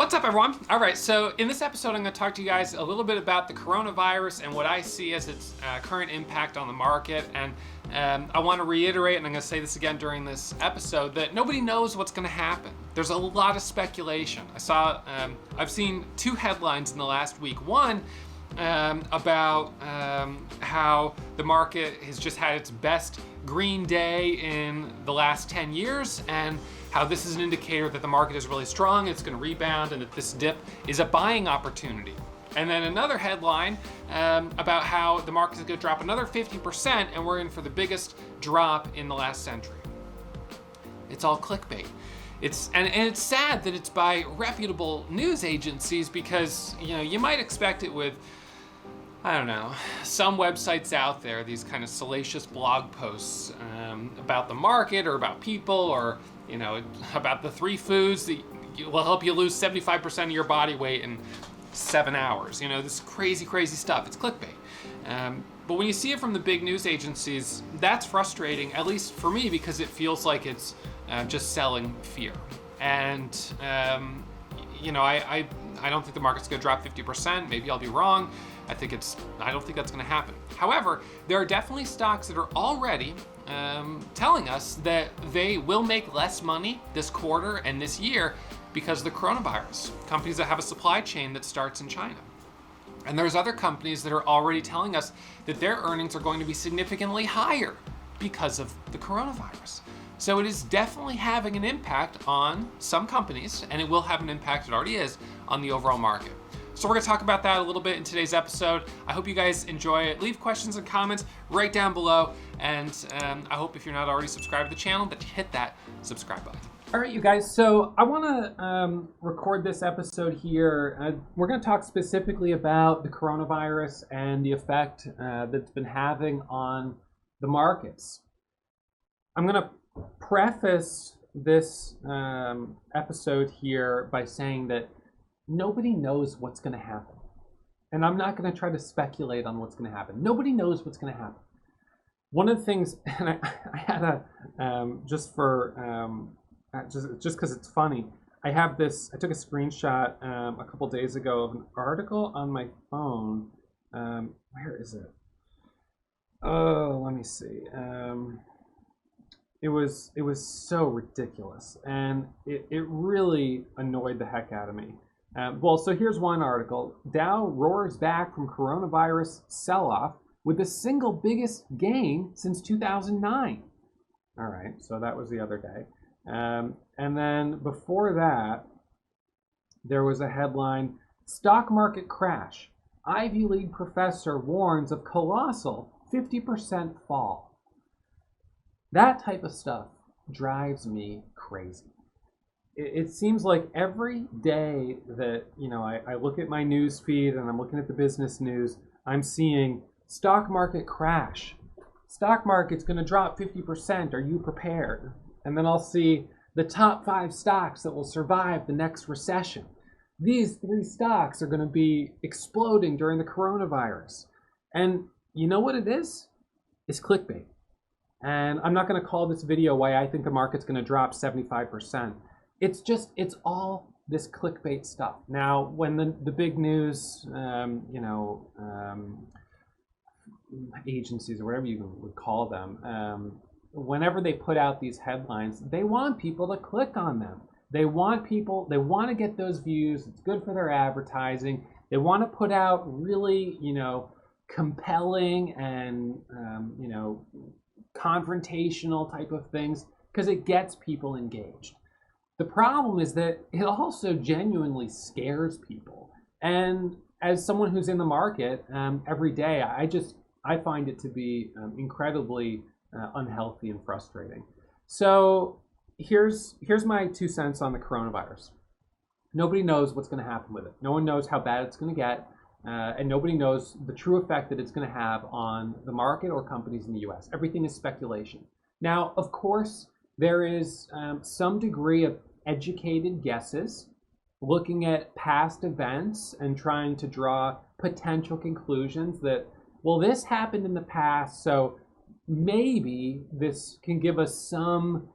What's up, everyone? All right, so in this episode, I'm going to talk to you guys a little bit about the coronavirus and what I see as its current impact on the market. And I want to reiterate, and I'm going to say this again during this episode, that nobody knows what's going to happen. There's a lot of speculation. I've seen two headlines in the last week. One about how the market has just had its best green day in the last 10 years, and how this is an indicator that the market is really strong, it's going to rebound, and that this dip is a buying opportunity. And then another headline about how the market is going to drop another 50%, and we're in for the biggest drop in the last century. It's all clickbait. It's sad that it's by reputable news agencies, because you might expect it with, I don't know, some websites out there, these kind of salacious blog posts about the market or about people, or about the 3 foods that will help you lose 75% of your body weight in 7 hours. This crazy stuff. It's clickbait. But when you see it from the big news agencies, that's frustrating, at least for me, because it feels like it's just selling fear. And I don't think the market's going to drop 50%. Maybe I'll be wrong. I don't think that's going to happen. However, there are definitely stocks that are already telling us that they will make less money this quarter and this year because of the coronavirus. Companies that have a supply chain that starts in China. And there's other companies that are already telling us that their earnings are going to be significantly higher because of the coronavirus. So it is definitely having an impact on some companies, and it will have an impact, it already is, on the overall market. So we're going to talk about that a little bit in today's episode. I hope you guys enjoy it. Leave questions and comments right down below. And I hope, if you're not already subscribed to the channel, that you hit that subscribe button. All right, you guys. So I want to record this episode here. We're going to talk specifically about the coronavirus and the effect that it's been having on the markets. I'm going to preface this episode here by saying that nobody knows what's going to happen. And I'm not going to try to speculate on what's going to happen. Nobody knows what's going to happen. One of the things, and I had a, just because it's funny, I took a screenshot a couple days ago of an article on my phone. Where is it? Oh, let me see. It was so ridiculous, and it really annoyed the heck out of me. So here's one article. Dow roars back from coronavirus sell-off with the single biggest gain since 2009. All right, so that was the other day. And then before that, there was a headline, stock market crash. Ivy League professor warns of colossal 50% fall. That type of stuff drives me crazy. It seems like every day that I look at my news feed and I'm looking at the business news, I'm seeing stock market crash. Stock market's going to drop 50%. Are you prepared? And then I'll see the top 5 stocks that will survive the next recession. These 3 stocks are going to be exploding during the coronavirus. And you know what it is? It's clickbait. And I'm not going to call this video why I think the market's going to drop 75%. It's all this clickbait stuff. Now, when the big news, agencies or whatever you would call them, whenever they put out these headlines, they want people to click on them. They want to get those views. It's good for their advertising. They want to put out really, compelling and, confrontational type of things, because it gets people engaged. The problem is that it also genuinely scares people. And as someone who's in the market every day, I find it to be incredibly unhealthy and frustrating. So here's my 2 cents on the coronavirus. Nobody knows what's going to happen with it. No one knows how bad it's going to get. And nobody knows the true effect that it's going to have on the market or companies in the US. Everything is speculation. Now, of course, there is some degree of educated guesses, looking at past events and trying to draw potential conclusions that, well, this happened in the past, so maybe this can give us some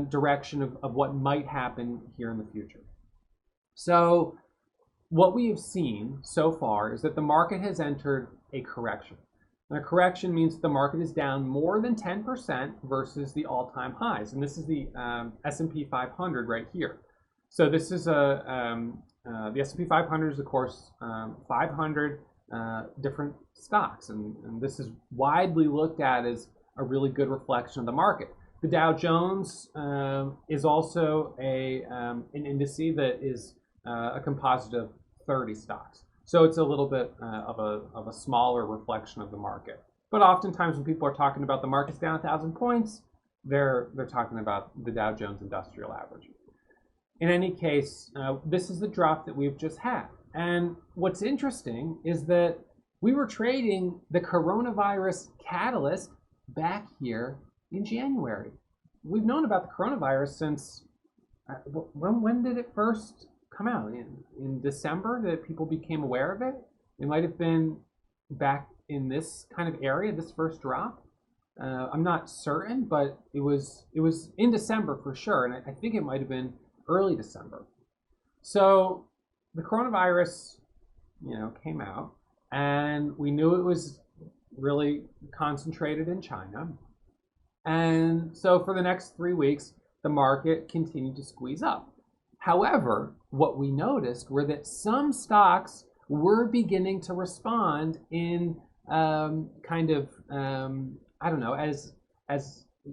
direction of what might happen here in the future. So what we have seen so far is that the market has entered a correction. And a correction means the market is down more than 10% versus the all-time highs. And this is the S&P 500 right here. So this is the S&P 500 is, of course, 500 different stocks. And this is widely looked at as a really good reflection of the market. The Dow Jones is also an indice that is a composite of 30 stocks. So it's a little bit of a smaller reflection of the market. But oftentimes when people are talking about the market's down 1,000 points, they're talking about the Dow Jones Industrial Average. In any case, this is the drop that we've just had. And what's interesting is that we were trading the coronavirus catalyst back here in January. We've known about the coronavirus since, when did it first come out? In December that people became aware of it? It might have been back in this kind of area, this first drop. I'm not certain, but it was in December for sure, and I think it might have been early December. So the coronavirus, came out, and we knew it was really concentrated in China. And so for the next 3 weeks, the market continued to squeeze up. However, what we noticed were that some stocks were beginning to respond in as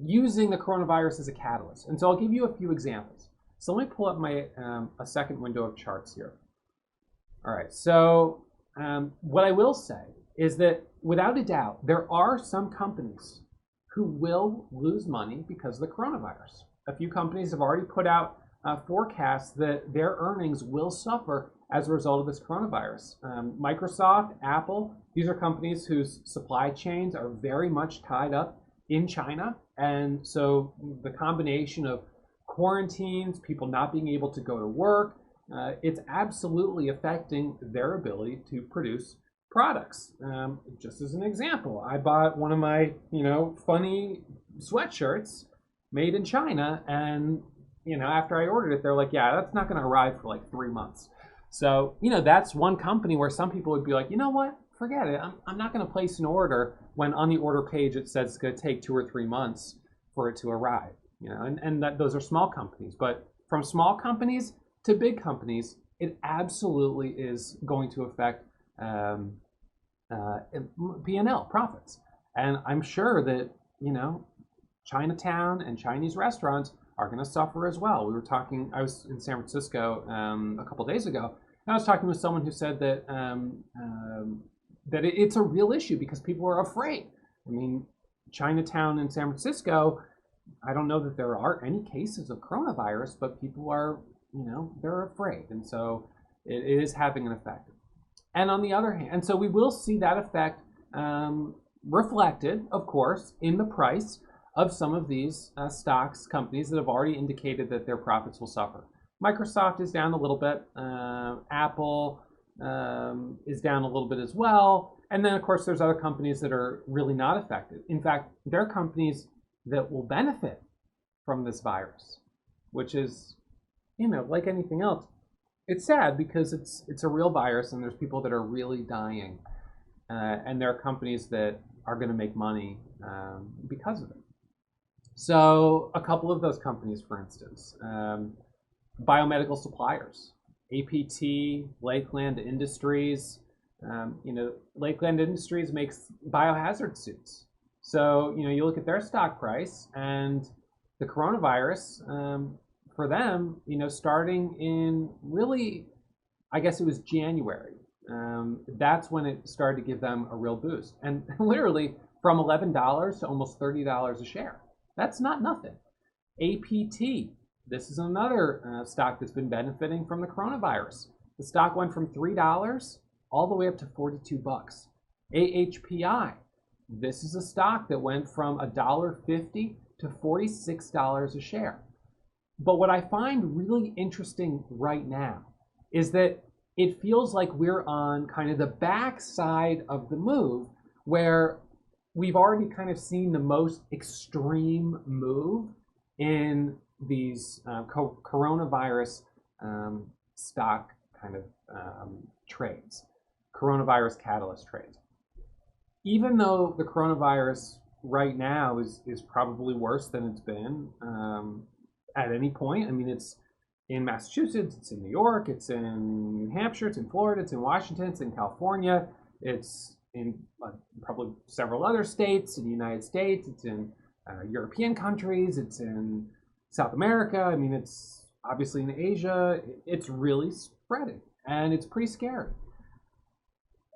using the coronavirus as a catalyst. And so I'll give you a few examples. So let me pull up my a second window of charts here. All right, so what I will say is that without a doubt, there are some companies who will lose money because of the coronavirus. A few companies have already put out forecasts that their earnings will suffer as a result of this coronavirus. Microsoft, Apple, these are companies whose supply chains are very much tied up in China. And so the combination of quarantines, people not being able to go to work, it's absolutely affecting their ability to produce products. Just as an example, I bought one of my, funny sweatshirts made in China, and after I ordered it, they're like, yeah, that's not going to arrive for like 3 months. So, that's one company where some people would be like, you know what, forget it. I'm not going to place an order when on the order page it says it's going to take 2 or 3 months for it to arrive. And that those are small companies. But from small companies to big companies, it absolutely is going to affect P&L, profits. And I'm sure that, Chinatown and Chinese restaurants are going to suffer as well. I was in San Francisco a couple days ago, and I was talking with someone who said that it's a real issue because people are afraid. I mean, Chinatown in San Francisco, I don't know that there are any cases of coronavirus, but people are, they're afraid. And so it is having an effect. And on the other hand, and so we will see that effect reflected, of course, in the price of some of these stocks, companies that have already indicated that their profits will suffer. Microsoft is down a little bit. Apple is down a little bit as well. And then, of course, there's other companies that are really not affected. In fact, there are companies that will benefit from this virus, which is, like anything else, it's sad because it's a real virus and there's people that are really dying. And there are companies that are going to make money because of it. So a couple of those companies, for instance, biomedical suppliers, APT, Lakeland Industries. Lakeland Industries makes biohazard suits. So, you look at their stock price and the coronavirus, for them, starting in really, I guess it was January, that's when it started to give them a real boost. And literally from $11 to almost $30 a share. That's not nothing. APT, this is another stock that's been benefiting from the coronavirus. The stock went from $3 all the way up to 42 bucks. AHPI, this is a stock that went from $1.50 to $46 a share. But what I find really interesting right now is that it feels like we're on kind of the backside of the move where we've already kind of seen the most extreme move in these coronavirus stock kind of trades, coronavirus catalyst trades. Even though the coronavirus right now is probably worse than it's been at any point. I mean, it's in Massachusetts, it's in New York, it's in New Hampshire, it's in Florida, it's in Washington, it's in California, it's in probably several other states in the United States, it's in European countries, it's in South America. I mean, it's obviously in Asia. It's really spreading, and it's pretty scary.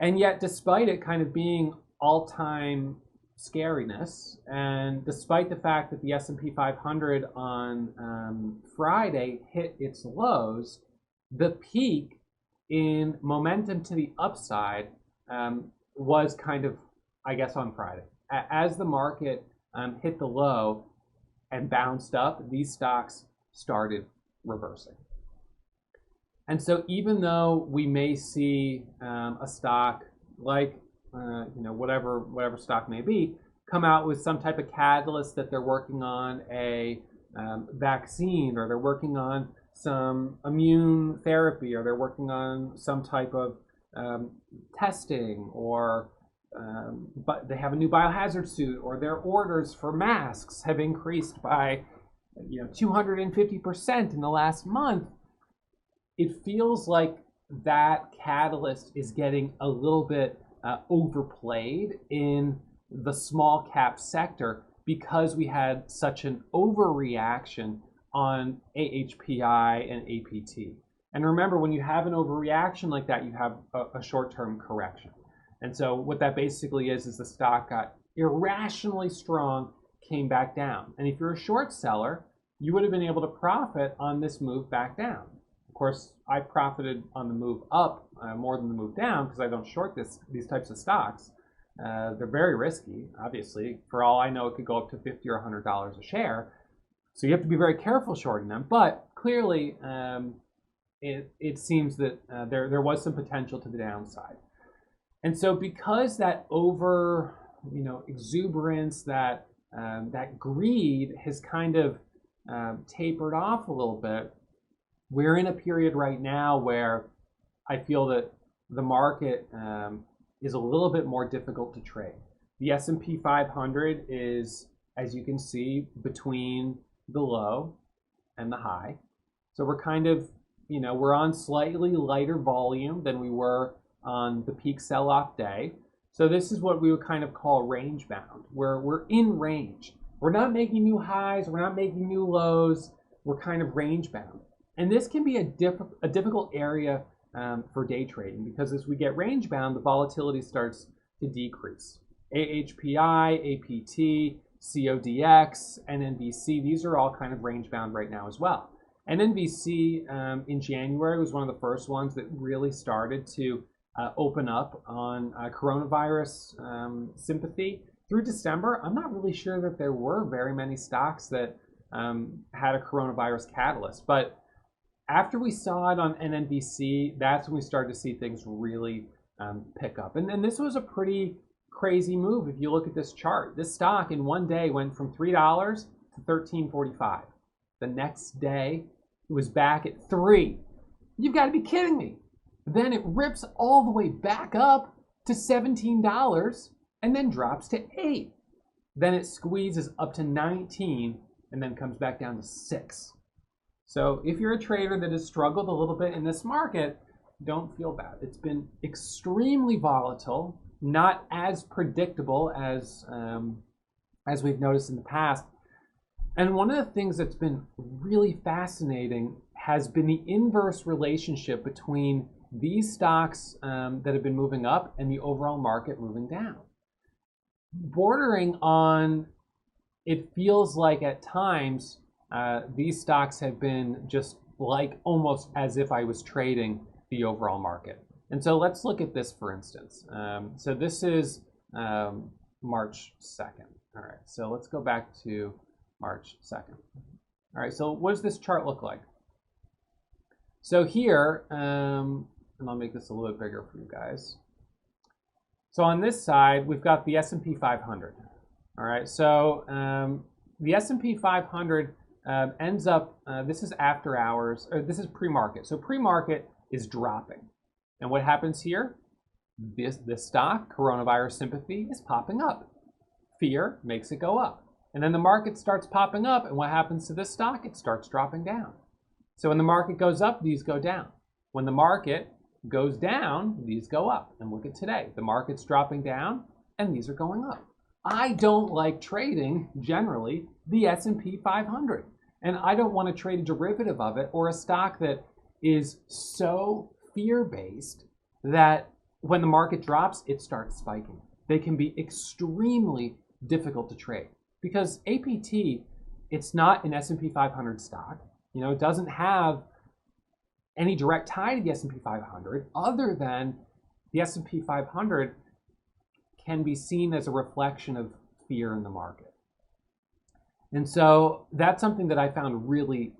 And yet, despite it kind of being all-time scariness, and despite the fact that the S&P 500 on Friday hit its lows, the peak in momentum to the upside was kind of, I guess, on Friday. As the market hit the low and bounced up, these stocks started reversing. And so even though we may see a stock like whatever stock may be, come out with some type of catalyst that they're working on a vaccine, or they're working on some immune therapy, or they're working on some type of testing, or but they have a new biohazard suit, or their orders for masks have increased by 250% in the last month. It feels like that catalyst is getting a little bit overplayed in the small cap sector because we had such an overreaction on AHPI and APT. And remember, when you have an overreaction like that, you have a short-term correction. And so what that basically is the stock got irrationally strong, came back down. And if you're a short seller, you would have been able to profit on this move back down. Of course, I profited on the move up more than the move down because I don't short these types of stocks. They're very risky, obviously. For all I know, it could go up to $50 or $100 a share. So you have to be very careful shorting them. But clearly, it seems that there was some potential to the downside. And so because that exuberance, that greed has kind of tapered off a little bit, we're in a period right now where I feel that the market is a little bit more difficult to trade. The S&P 500 is, as you can see, between the low and the high. So we're kind of, we're on slightly lighter volume than we were on the peak sell-off day. So this is what we would kind of call range bound, where we're in range. We're not making new highs, we're not making new lows, we're kind of range bound. And this can be a difficult area for day trading, because as we get range bound, the volatility starts to decrease. AHPI, APT, CODX, NNVC, these are all kind of range bound right now as well. NNVC in January was one of the first ones that really started to open up on coronavirus sympathy. Through December, I'm not really sure that there were very many stocks that had a coronavirus catalyst, but after we saw it on NNVC, that's when we started to see things really pick up. And this was a pretty crazy move. If you look at this chart, this stock in one day went from $3 to $13.45. The next day, it was back at $3. You've got to be kidding me. Then it rips all the way back up to $17 and then drops to $8. Then it squeezes up to $19 and then comes back down to $6. So if you're a trader that has struggled a little bit in this market, don't feel bad. It's been extremely volatile, not as predictable as we've noticed in the past. And one of the things that's been really fascinating has been the inverse relationship between these stocks that have been moving up and the overall market moving down. Bordering on, it feels like at times, these stocks have been just like almost as if I was trading the overall market. And so let's look at this, for instance. So this is March 2nd. All right, so let's go back to March 2nd. All right, so what does this chart look like? So here, and I'll make this a little bit bigger for you guys. So on this side, we've got the S&P 500. All right, so the S&P 500 ends up, this is after hours, or this is pre-market. So pre-market is dropping. And what happens here? This stock, coronavirus sympathy, is popping up. Fear makes it go up. And then the market starts popping up, and what happens to this stock? It starts dropping down. So when the market goes up, these go down. When the market goes down, these go up. And look at today. The market's dropping down, and these are going up. I don't like trading, generally, the S&P 500. And I don't want to trade a derivative of it or a stock that is so fear-based that when the market drops, it starts spiking. They can be extremely difficult to trade because APT, it's not an S&P 500 stock. You know, it doesn't have any direct tie to the S&P 500 other than the S&P 500 can be seen as a reflection of fear in the market. And so that's something that I found really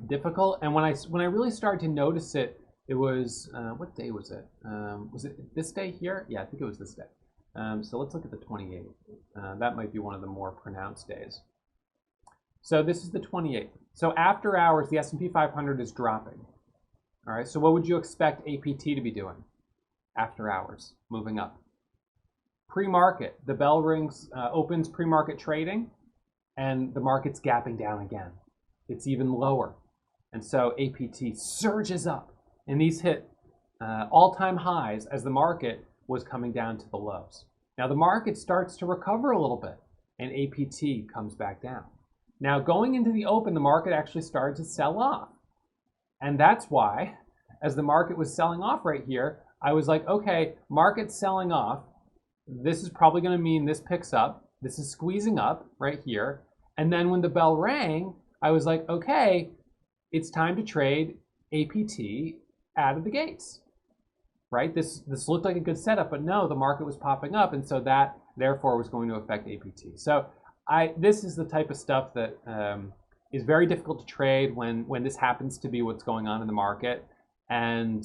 difficult. And when I really started to notice it, it was, what day was it? Was it this day here? Yeah, I think it was this day. So let's look at the 28th. That might be one of the more pronounced days. So this is the 28th. So after hours, the S&P 500 is dropping. All right, so what would you expect APT to be doing after hours? Moving up. Pre-market, the bell rings, opens pre-market trading, and the market's gapping down again. It's even lower. And so APT surges up, and these hit all-time highs as the market was coming down to the lows. Now the market starts to recover a little bit, and APT comes back down. Now going into the open, the market actually started to sell off. And that's why, as the market was selling off right here, I was like, okay, market's selling off. This is probably going to mean this picks up. This is squeezing up right here. And then when the bell rang, I was like, okay, it's time to trade APT out of the gates, right? This looked like a good setup, but no, the market was popping up. And so that, therefore, was going to affect APT. So this is the type of stuff that is very difficult to trade when this happens to be what's going on in the market. And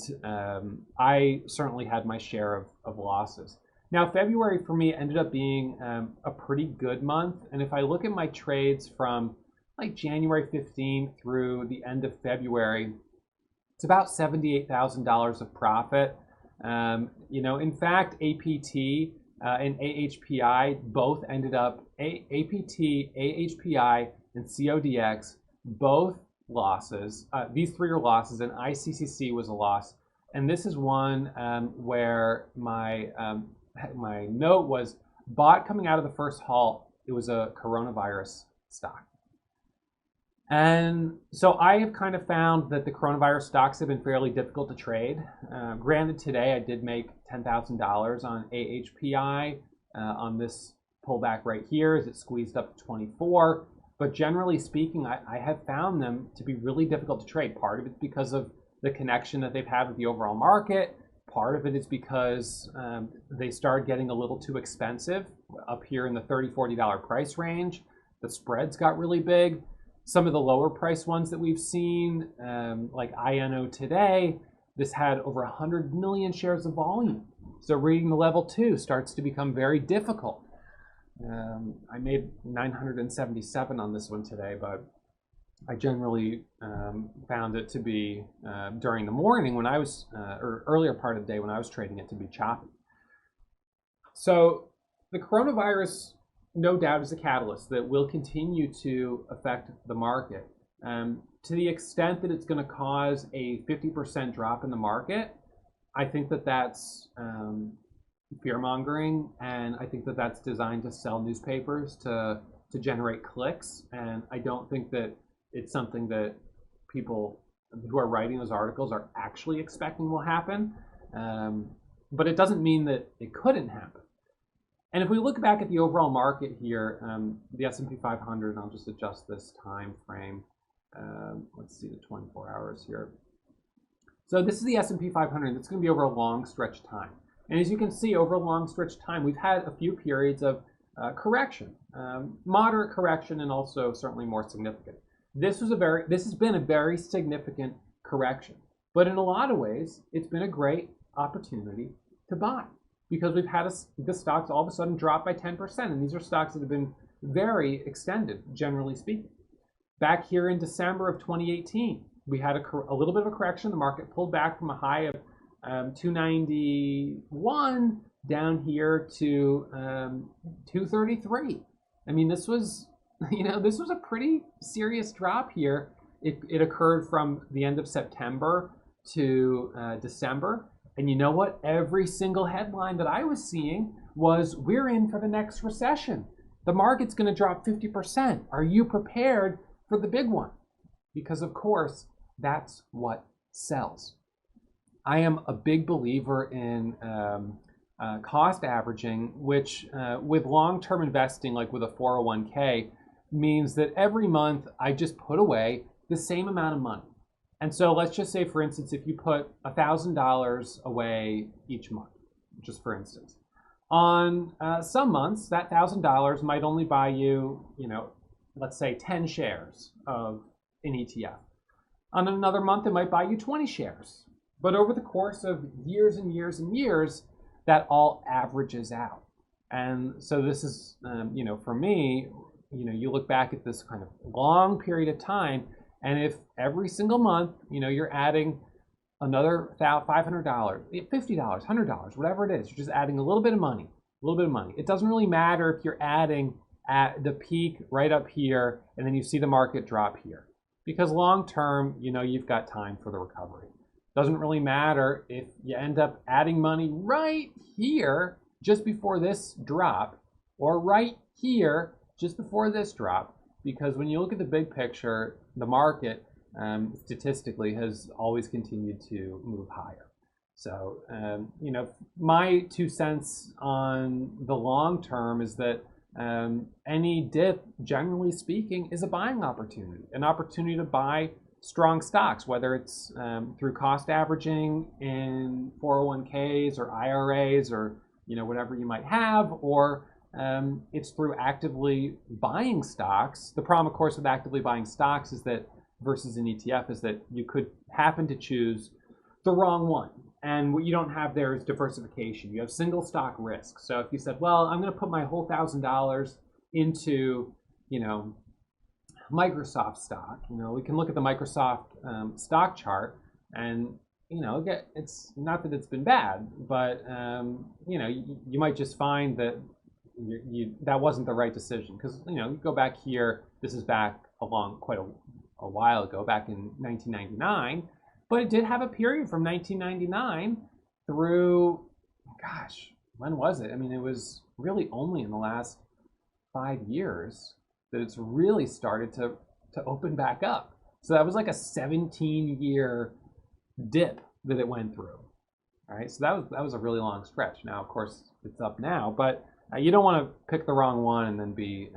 I certainly had my share of losses. Now, February for me ended up being a pretty good month. And if I look at my trades from like January 15th through the end of February, it's about $78,000 of profit. You know, in fact, APT and AHPI both ended up, APT, AHPI, and CODX, both losses. These three are losses, and ICCC was a loss. And this is one where my note was bought coming out of the first halt. It was a coronavirus stock. And so I have kind of found that the coronavirus stocks have been fairly difficult to trade. Granted, today I did make $10,000 on AHPI on this pullback right here as it squeezed up to 24. But generally speaking, I have found them to be really difficult to trade. Part of it's because of the connection that they've had with the overall market. Part of it is because they started getting a little too expensive up here in the $30, $40 price range. The spreads got really big. Some of the lower price ones that we've seen, like INO today, this had over 100 million shares of volume. So reading the level 2 starts to become very difficult. I made 977 on this one today, but I generally found it to be, during the morning when I was, or earlier part of the day when I was trading it, to be choppy. So the coronavirus, no doubt, is a catalyst that will continue to affect the market. To the extent that it's going to cause a 50% drop in the market, I think that that's fear-mongering, and I think that that's designed to sell newspapers to generate clicks, and I don't think that it's something that people who are writing those articles are actually expecting will happen, but it doesn't mean that it couldn't happen. And if we look back at the overall market here, the S&P 500, and I'll just adjust this time frame. Let's see the 24 hours here. So this is the S&P 500. It's going to be over a long stretch of time. And as you can see, over a long stretch of time, we've had a few periods of correction, moderate correction, and also certainly more significant. This has been a very significant correction, but in a lot of ways, it's been a great opportunity to buy because we've had the stocks all of a sudden drop by 10%, and these are stocks that have been very extended, generally speaking. Back here in December of 2018, we had a little bit of a correction. The market pulled back from a high of 291 down here to 233. I mean, this was, this was a pretty serious drop here. It occurred from the end of September to December. And you know what? Every single headline that I was seeing was, we're in for the next recession. The market's going to drop 50%. Are you prepared for the big one? Because of course, that's what sells. I am a big believer in cost averaging, which with long-term investing, like with a 401k, means that every month I just put away the same amount of money. And so let's just say, for instance, if you put $1,000 away each month, just for instance, on some months, that $1,000 might only buy you, let's say 10 shares of an ETF. On another month, it might buy you 20 shares. But over the course of years and years and years, that all averages out. And so this is, for me, you look back at this kind of long period of time, and if every single month, you're adding another $500, $50, $100, whatever it is, you're just adding a little bit of money, It doesn't really matter if you're adding at the peak right up here, and then you see the market drop here. Because long term, you've got time for the recovery. Doesn't really matter if you end up adding money right here just before this drop, or right here just before this drop, because when you look at the big picture, the market statistically has always continued to move higher. So, my 2 cents on the long term is that any dip, generally speaking, is a buying opportunity, an opportunity to buy strong stocks, whether it's through cost averaging in 401ks or IRAs or whatever you might have, or it's through actively buying stocks. The problem, of course, with actively buying stocks is that versus an ETF is that you could happen to choose the wrong one. And what you don't have there is diversification. You have single stock risk. So if you said, well, I'm going to put my whole $1,000 into, Microsoft stock, we can look at the Microsoft stock chart, and it's not that it's been bad, but you might just find that that wasn't the right decision, because you go back here. This is back quite a while ago, back in 1999, but it did have a period from 1999 through, gosh, when was it? I mean, it was really only in the last 5 years that it's really started to open back up. So that was like a 17-year dip that it went through. All right, so that was a really long stretch. Now, of course, it's up now, but you don't want to pick the wrong one and then be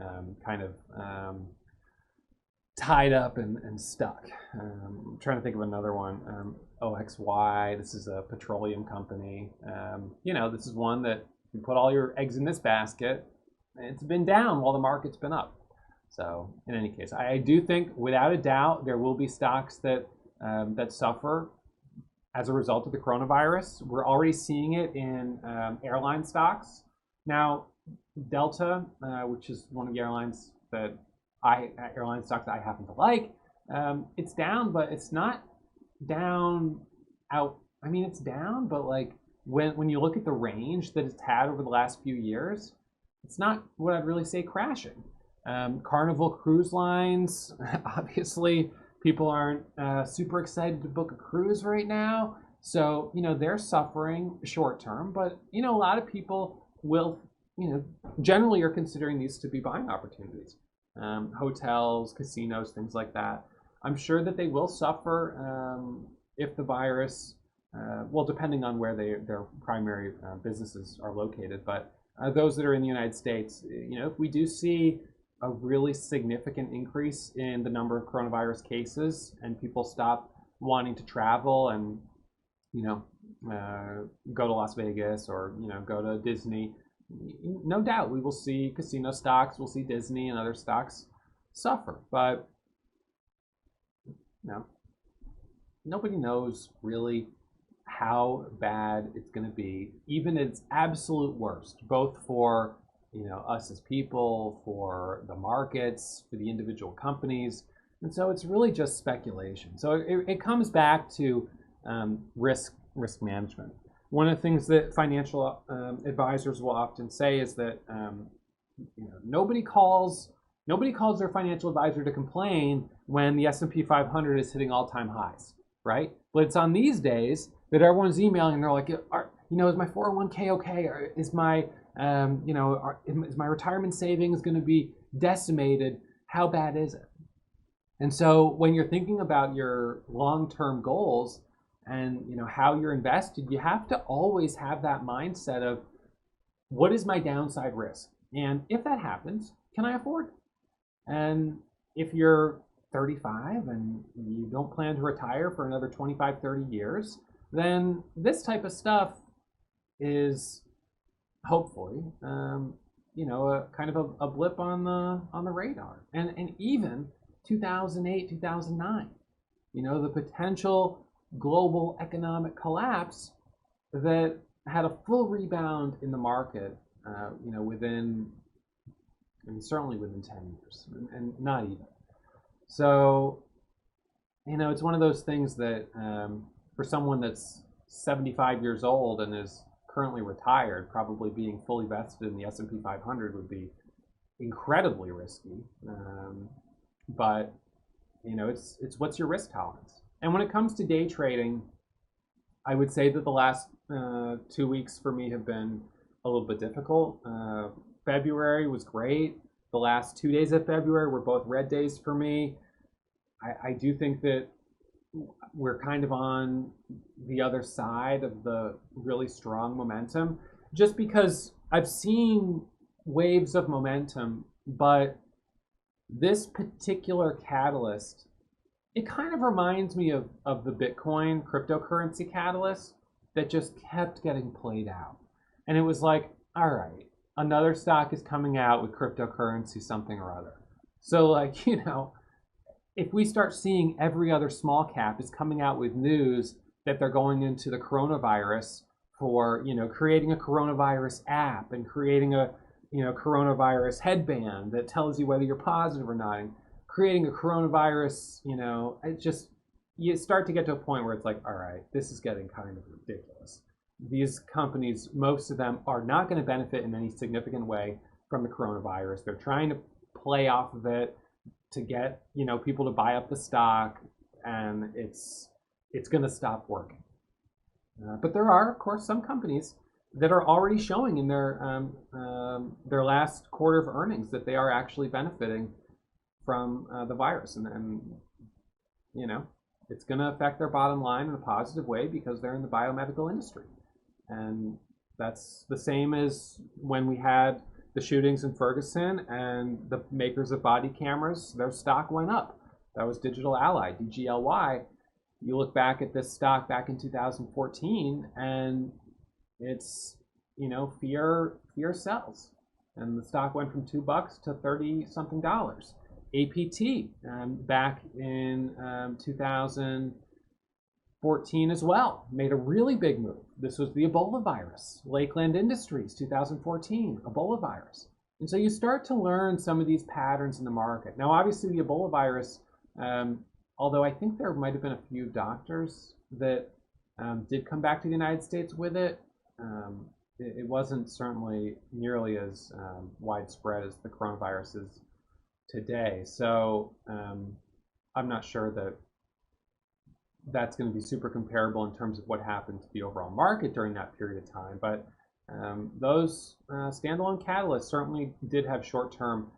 kind of tied up and stuck. I'm trying to think of another one. OXY, this is a petroleum company. This is one that you put all your eggs in this basket, and it's been down while the market's been up. So in any case, I do think, without a doubt, there will be stocks that suffer as a result of the coronavirus. We're already seeing it in airline stocks. Now, Delta, which is one of the airline stocks that I happen to like, it's down, but it's not down out. I mean, it's down, but like when you look at the range that it's had over the last few years, it's not what I'd really say crashing. Carnival Cruise Lines, obviously, people aren't super excited to book a cruise right now. So, they're suffering short term, but, a lot of people will, generally are considering these to be buying opportunities. Hotels, casinos, things like that. I'm sure that they will suffer if the virus, depending on where their primary businesses are located, but those that are in the United States, if we do see a really significant increase in the number of coronavirus cases and people stop wanting to travel and, go to Las Vegas or, go to Disney, no doubt we will see casino stocks, we'll see Disney and other stocks suffer. But, nobody knows really how bad it's going to be, even at its absolute worst, both for us as people, for the markets, for the individual companies. And so it's really just speculation. So it comes back to risk management. One of the things that financial advisors will often say is that nobody calls their financial advisor to complain when the S&P 500 is hitting all-time highs, right? But it's on these days that everyone's emailing and they're like, is my 401k okay? Or is my is my retirement savings going to be decimated? How bad is it? And so when you're thinking about your long-term goals and how you're invested, you have to always have that mindset of what is my downside risk? And if that happens, can I afford it? And if you're 35 and you don't plan to retire for another 25, 30 years, then this type of stuff is hopefully, a kind of a blip on the radar. And even 2008, 2009, the potential global economic collapse that had a full rebound in the market, certainly within 10 years, and not even. So, it's one of those things that for someone that's 75 years old and is currently retired, probably being fully vested in the S&P 500 would be incredibly risky. But it's what's your risk tolerance. And when it comes to day trading, I would say that the last 2 weeks for me have been a little bit difficult. February was great. The last 2 days of February were both red days for me. I do think that we're kind of on the other side of the really strong momentum, just because I've seen waves of momentum, but this particular catalyst, it kind of reminds me of the Bitcoin cryptocurrency catalyst that just kept getting played out. And it was like, all right, another stock is coming out with cryptocurrency something or other. So if we start seeing every other small cap is coming out with news that they're going into the coronavirus for, creating a coronavirus app and creating a, coronavirus headband that tells you whether you're positive or not, and creating a coronavirus, you start to get to a point where it's like, all right, this is getting kind of ridiculous. These companies, most of them are not going to benefit in any significant way from the coronavirus. They're trying to play off of it to get people to buy up the stock, and it's going to stop working. But there are, of course, some companies that are already showing in their last quarter of earnings that they are actually benefiting from the virus, and it's going to affect their bottom line in a positive way because they're in the biomedical industry. And that's the same as when we had the shootings in Ferguson and the makers of body cameras, their stock went up. That was Digital Ally, DGLY. You look back at this stock back in 2014 and it's, fear sells. And the stock went from $2 to 30 something dollars. APT back in 2014 as well made a really big move. This was the Ebola virus. Lakeland Industries, 2014, Ebola virus. And so you start to learn some of these patterns in the market. Now, obviously, the Ebola virus, although I think there might have been a few doctors that did come back to the United States with it, it wasn't certainly nearly as widespread as the coronavirus is today. So I'm not sure that that's going to be super comparable in terms of what happened to the overall market during that period of time. But those standalone catalysts certainly did have short-term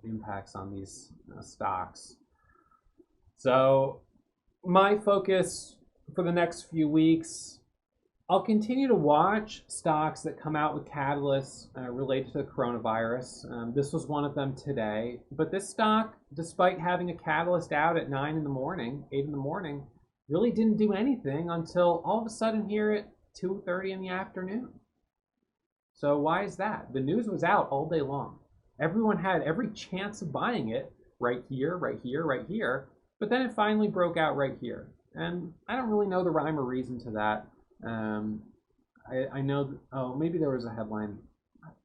impacts on these stocks. So my focus for the next few weeks, I'll continue to watch stocks that come out with catalysts related to the coronavirus. This was one of them today. But this stock, despite having a catalyst out at 8 in the morning, really didn't do anything until all of a sudden here at 2:30 in the afternoon. So why is that? The news was out all day long. Everyone had every chance of buying it right here, right here, right here. But then it finally broke out right here. And I don't really know the rhyme or reason to that. I know, maybe there was a headline.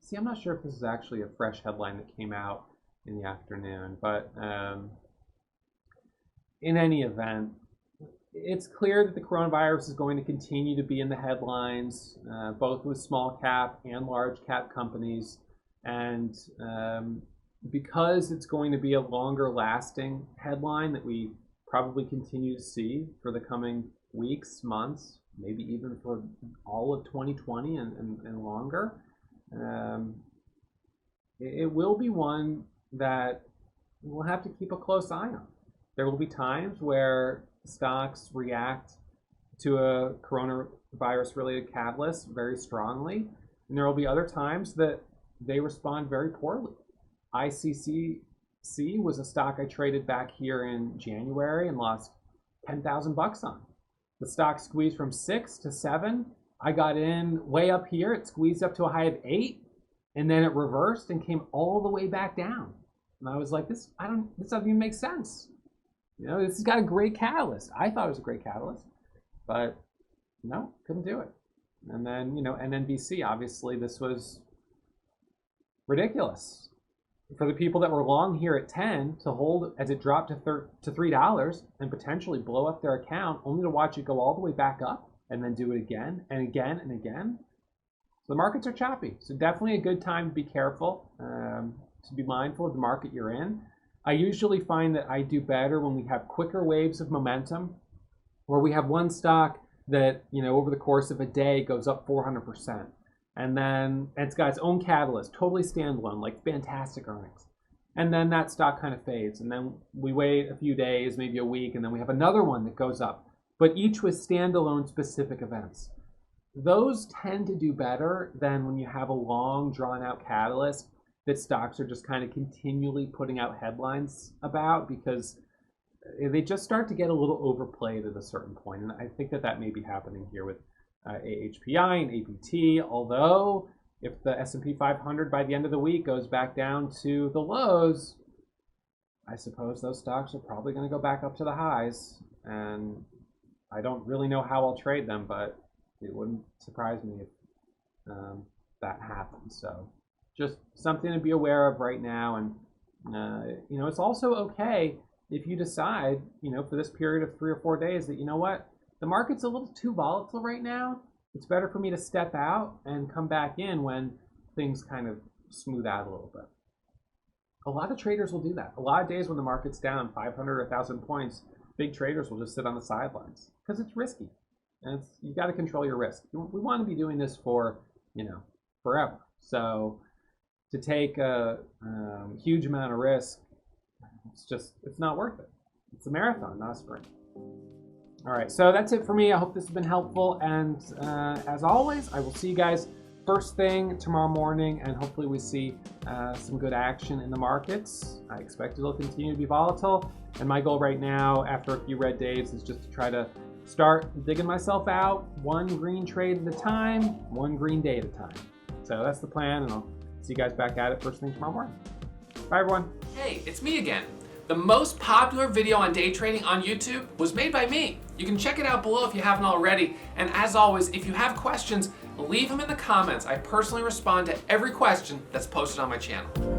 See, I'm not sure if this is actually a fresh headline that came out in the afternoon, but in any event, it's clear that the coronavirus is going to continue to be in the headlines, both with small cap and large cap companies. And because it's going to be a longer lasting headline that we probably continue to see for the coming weeks, months, maybe even for all of 2020 and longer, it will be one that we'll have to keep a close eye on. There will be times where stocks react to a coronavirus related catalyst very strongly, and there will be other times that they respond very poorly. ICCC was a stock I traded back here in January and lost $10,000 on. The stock squeezed from 6 to 7. I got in way up here. It squeezed up to a high of 8, and then it reversed and came all the way back down. And I was like, this doesn't even make sense. You know, this has got a great catalyst. I thought it was a great catalyst, but no, couldn't do it. And then, you know, NNBC, obviously this was ridiculous. For the people that were long here at 10 to hold as it dropped to $3 and potentially blow up their account, only to watch it go all the way back up and then do it again and again and again. So the markets are choppy. So definitely a good time to be careful, to be mindful of the market you're in. I usually find that I do better when we have quicker waves of momentum, where we have one stock that, you know, over the course of a day goes up 400%. And then it's got its own catalyst, totally standalone, like fantastic earnings. And then that stock kind of fades. And then we wait a few days, maybe a week, and then we have another one that goes up, but each with standalone specific events. Those tend to do better than when you have a long, drawn-out catalyst that stocks are just kind of continually putting out headlines about, because they just start to get a little overplayed at a certain point. And I think that may be happening here with AHPI and APT, although if the S&P 500 by the end of the week goes back down to the lows, I suppose those stocks are probably going to go back up to the highs. And I don't really know how I'll trade them, but it wouldn't surprise me if that happens. So just something to be aware of right now. And you know, it's also okay if you decide, you know, for this period of 3 or 4 days that, you know what, the market's a little too volatile right now. It's better for me to step out and come back in when things kind of smooth out a little bit. A lot of traders will do that. A lot of days when the market's down 500 or 1,000 points, big traders will just sit on the sidelines because it's risky. And you got to control your risk. We want to be doing this for, you know, forever. So to take a huge amount of risk, it's not worth it. It's a marathon, not a sprint. All right, so that's it for me. I hope this has been helpful. And as always, I will see you guys first thing tomorrow morning, and hopefully we see some good action in the markets. I expect it'll continue to be volatile. And my goal right now, after a few red days, is just to try to start digging myself out one green trade at a time, one green day at a time. So that's the plan, and I'll see you guys back at it first thing tomorrow morning. Bye, everyone. Hey, it's me again. The most popular video on day trading on YouTube was made by me. You can check it out below if you haven't already. And as always, if you have questions, leave them in the comments. I personally respond to every question that's posted on my channel.